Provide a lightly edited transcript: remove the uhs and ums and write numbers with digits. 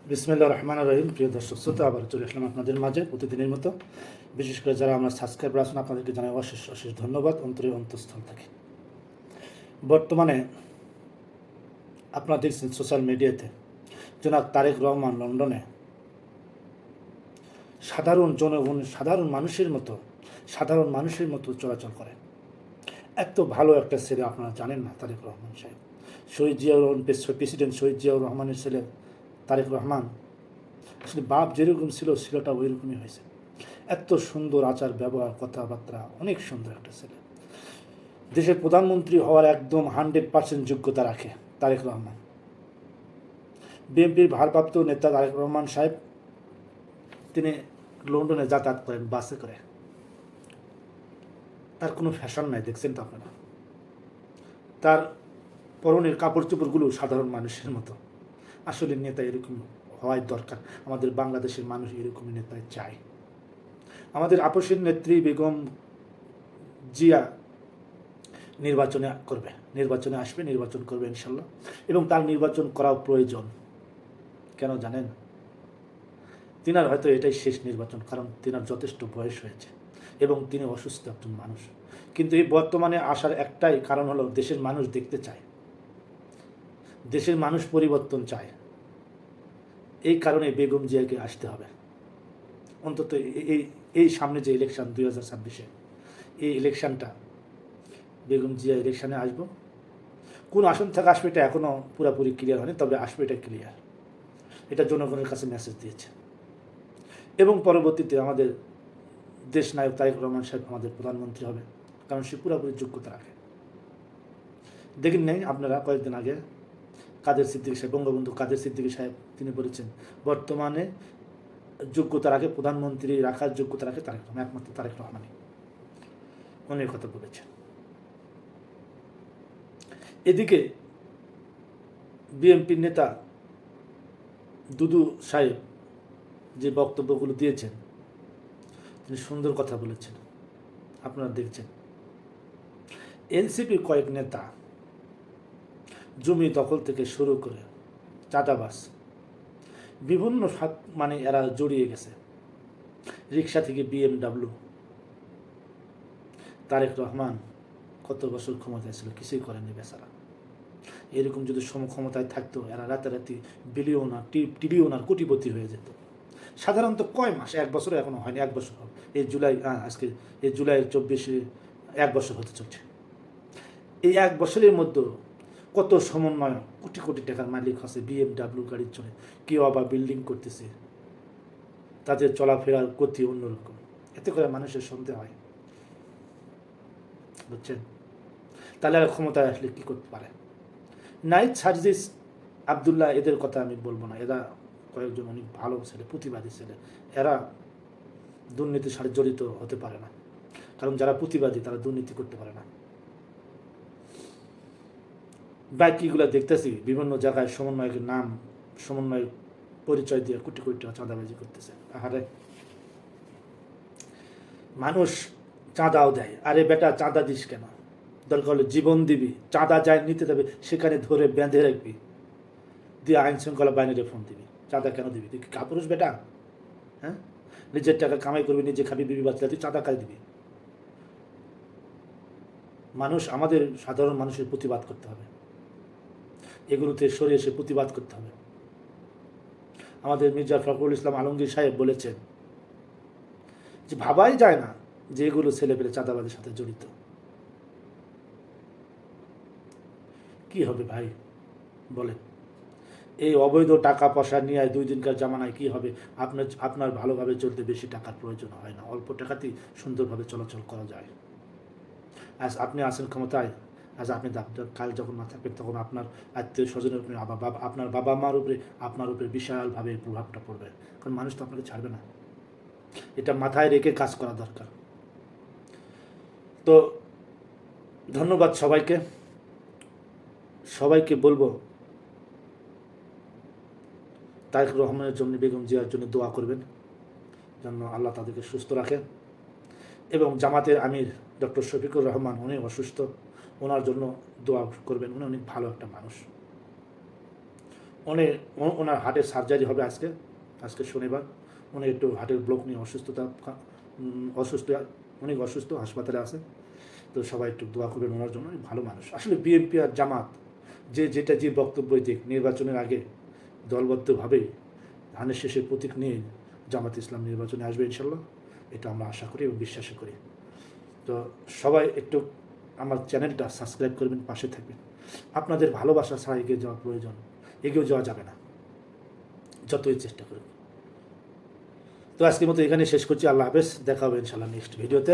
বিসমিল্লাহির রহমানির রহিম। প্রিয় দর্শক শ্রোতা, আবার চলে আসলাম আপনাদের মাঝে প্রতিদিনের মতো। বিশেষ করে যারা আমার সাবস্ক্রাইবার আছেন, আপনাদেরকে জানাই অশেষ অশেষ ধন্যবাদ অন্তরের অন্তঃস্থল থেকে। বর্তমানে আপনারা দেখছেন সোশ্যাল মিডিয়াতে জনাব তারেক রহমান লন্ডনে সাধারণ জনগণ, সাধারণ মানুষের মতো চলাচল করে। এত ভালো একটা ছেলে আপনারা জানেন না, তারেক রহমান সাহেব। প্রেসিডেন্ট শহীদ জিয়াউর রহমানের ছেলে তারেক রহমান আসলে বাপ যেরকম ছিল, ছেলেটা ওই রকমই হয়েছে। এত সুন্দর আচার ব্যবহার, কথাবার্তা, অনেক সুন্দর একটা ছেলে। দেশের প্রধানমন্ত্রী হওয়ার একদম 100% যোগ্যতা রাখে তারেক রহমান। বিএনপির ভারপ্রাপ্ত নেতা তারেক রহমান সাহেব, তিনি লন্ডনে যাতায়াত করেন বাসে করে। তার কোনো ফ্যাশন নাই, দেখছেন তো আপনারা। তার পরনের কাপড় চোপড়গুলো সাধারণ মানুষের মতো। আসলে নেতা এরকম হওয়াই দরকার। আমাদের বাংলাদেশের মানুষ এরকমই নেতা চায়। আমাদের আপসের নেত্রী বেগম জিয়া নির্বাচনে আসবে, নির্বাচন করবে ইনশাল্লাহ। এবং তার নির্বাচন করাও প্রয়োজন। কেন জানেন? তিনার হয়তো এটাই শেষ নির্বাচন, কারণ তিনার যথেষ্ট বয়স হয়েছে এবং তিনি অসুস্থ একজন মানুষ। কিন্তু এই বর্তমানে আসার একটাই কারণ হলো, দেশের মানুষ দেখতে চায়, দেশের মানুষ পরিবর্তন চায়। এই কারণে বেগম জিয়াকে আসতে হবে। অন্তত এই সামনে যে ইলেকশন 2026-এ, এই ইলেকশনটা বেগম জিয়া ইলেকশানে আসবো। কোন আসন থেকে আসবে এটা এখনও পুরোপুরি ক্লিয়ার হয়নি, তবে আসবে এটা ক্লিয়ার। এটা জনগণের কাছে মেসেজ দিয়েছে। এবং পরবর্তীতে আমাদের দেশ নায়ক তারেক রহমান সাহেব আমাদের প্রধানমন্ত্রী হবে, কারণ সে পুরোপুরি যোগ্যতা রাখে। দেখেন নাই আপনারা কয়েকদিন আগে কাদের সিদ্দিকী সাহেব, বঙ্গবন্ধু কাদের সিদ্দিকী সাহেব, তিনি বলেছেন বর্তমানে যোগ্যতা রাখে, প্রধানমন্ত্রী রাখার যোগ্যতা রাখে তারেক রহমান, একমাত্র তারেক রহমানই। অনেক কথা বলেছেন। এদিকে বিএনপির নেতা দুদু সাহেব যে বক্তব্যগুলো দিয়েছেন, তিনি সুন্দর কথা বলেছেন, আপনারা দেখছেন। এনসিপির কয়েক নেতা জমি দখল থেকে শুরু করে চাঁদাবাজ, বিভিন্ন এরা জড়িয়ে গেছে। রিক্সা থেকে BMW। তারেক রহমান কত বছর ক্ষমতায় ছিল, কিছুই করেনি বেচারা। এরকম যদি সমক্ষমতায় থাকতো, এরা রাতারাতি ট্রিলিয়নার কোটিপতি হয়ে যেত। সাধারণত কয় মাস, 1 বছরও এখনো হয়নি, 1 বছর হবে। এই জুলাইয়ের 24-এ 1 বছর হতে চলছে। এই 1 বছরের মধ্যে কত সমন্বয়, কোটি কোটি টাকার মালিক হচ্ছে BMW গাড়ির চলে। কেউ আবার বিল্ডিং করতেছে, তাদের চলাফেরার গতি অন্যরকম। এতে করে মানুষের সন্দেহ হয়, বুঝছেন? তাহলে আর ক্ষমতায় আসলে কী করতে পারে? নাইট সার্জিস, আবদুল্লাহ, এদের কথা আমি বলবো না। এরা কয়েকজন অনেক ভালো ছেলে, প্রতিবাদী ছেলে। এরা দুর্নীতির সাথে জড়িত হতে পারে না, কারণ যারা প্রতিবাদী তারা দুর্নীতি করতে পারে না। বাকিগুলো দেখতেছি বিভিন্ন জায়গায় সমন্বয় পরিচয় দিয়ে কোটি কোটি টাকা চাঁদাবাজি করতেছে। আহারে, মানুষ চাঁদাও দেয়। আরে বেটা, চাঁদা দিস কেন? দরকার হলে জীবন দিবি, চাঁদা যায় নিতে দেবে, সেখানে ধরে বেঁধে রাখবি, দিয়ে আইন শৃঙ্খলা বাহিনীরে ফোন দিবি। চাঁদা কেন দিবি? তুই কি কাপুরুষ বেটা? হ্যাঁ, নিজের টাকা কামাই করবি, নিজে খাবি, বিবি বাচ্চা, তুই চাঁদা কাজ দিবি? আমাদের সাধারণ মানুষের প্রতিবাদ করতে হবে, এগুলোতে সরে এসে প্রতিবাদ করতে হবে। আমাদের মির্জা ফখরুল ইসলাম আলমগীর সাহেব বলেছেন যে ভাবাই যায় না যে এগুলো ছেলেপেলে চাঁদাবাদের সাথে জড়িত। কি হবে ভাই বলেন? এই অবৈধ টাকা পয়সা নিয়ে 2 দিনকার জামানায় কি হবে? আপনার ভালোভাবে চলতে বেশি টাকার প্রয়োজন হয় না, অল্প টাকাতেই সুন্দরভাবে চলাচল করা যায়। আজ আপনি আসেন ক্ষমতায়, আজ আপনি কাল যখন না থাকবেন, তখন আপনার আত্মীয় স্বজনের উপরে, আপনার বাবা মার উপরে, আপনার উপরে বিশালভাবে প্রভাবটা পড়বে, কারণ মানুষ তো আপনাকে ছাড়বে না। এটা মাথায় রেখে কাজ করা দরকার। তো ধন্যবাদ সবাইকে বলবো তারেক রহমানের জন্য, বেগম জিয়ার জন্য দোয়া করবেন, যেন আল্লাহ তাদেরকে সুস্থ রাখেন। এবং জামাতের আমির ডক্টর শফিকুর রহমান, উনি অসুস্থ, ওনার জন্য দোয়া করবেন। উনি অনেক ভালো একটা মানুষ, ওনার হার্টের সার্জারি হবে আজকে শনিবার। উনি একটু হার্টের ব্লক নিয়ে অসুস্থ, অনেক অসুস্থ, হাসপাতালে আছে। তো সবাই একটু দোয়া করবেন ওনার জন্য। ভালো মানুষ আসলে। বিএনপি আর জামাত যে বক্তব্যই দিক, নির্বাচনের আগে দলবদ্ধভাবে ধানের শেষের প্রতীক নিয়ে জামাত ইসলাম নির্বাচনে আসবে ইনশাল্লাহ, এটা আমরা আশা করি এবং বিশ্বাস করি। তো সবাই একটু আমার চ্যানেলটা সাবস্ক্রাইব করবেন, পাশে থাকবেন। আপনাদের ভালোবাসা ছাড়া এগিয়ে যাওয়া প্রয়োজন, এগিয়ে যাওয়া যাবে না যতই চেষ্টা করুন। তো আজকের মতো এখানে শেষ করছি। আল্লাহ হাফেজ, দেখা হবে ইনশাল্লাহ নেক্সট ভিডিওতে।